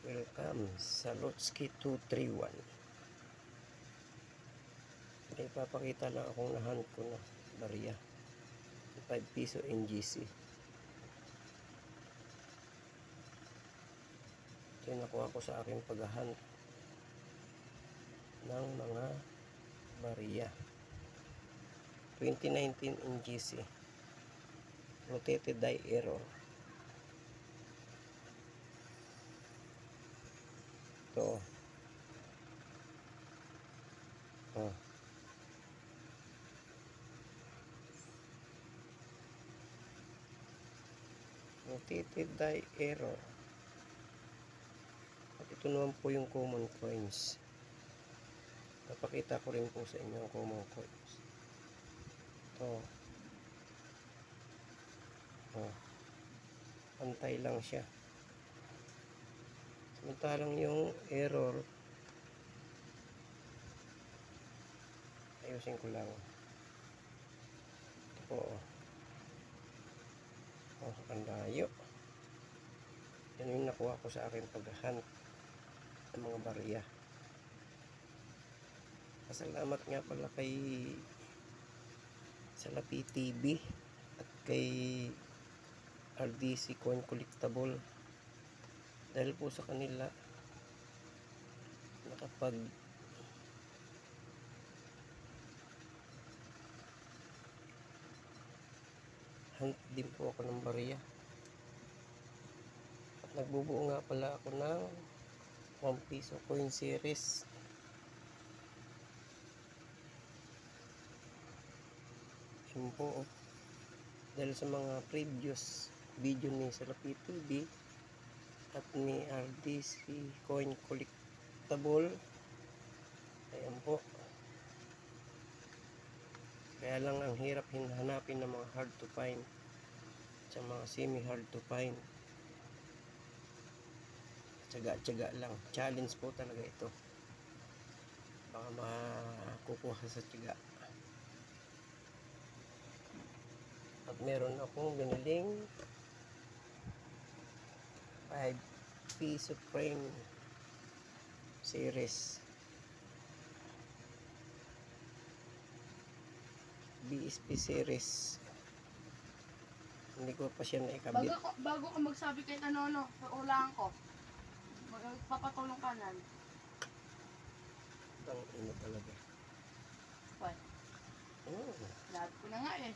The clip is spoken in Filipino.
Welcome sa Lotsky 231. May papakita lang akong nahunt ko na barya. 5 piso NGC. Ito yung nakuha ko sa aking paghahunt ng mga barya. 2019 NGC. Rotated die error. Ito. Oh. Rotated die error. At ito naman po yung common coins. Napakita ko rin po sa inyo ang common coins. Ito. Oh. Pantay lang siya. Samantalang yung error, ayusin ko lang. Ito po. Oh, ang layo. Yan yung nakuha ko sa aking paghahunt ng mga barya. Pasalamat nga pala kay Salapi TV at kay RDC Coin Collectible. Dahil po sa kanila nakapag hunt din po ako ng barya. At nagbubuo nga pala ako ng 1 piso coin series. Yun po. Dahil sa mga previous video ni Salapi TV at ni RDC Coin Collectible, ayan po. Kaya lang ang hirap hanapin ng mga hard to find sa mga semi hard to find. Tsaga-tsaga lang. Challenge po talaga ito. Baka makukuha sa tsaga. At meron akong biniling 5 piso frame series. BSP series. Hindi ko pa siya naikabit. Bago ka magsabi kay Tanono, sa ulang ko, magpapatulong ka nan. Ang ino talaga. What? Oh. Lahat ko na nga eh.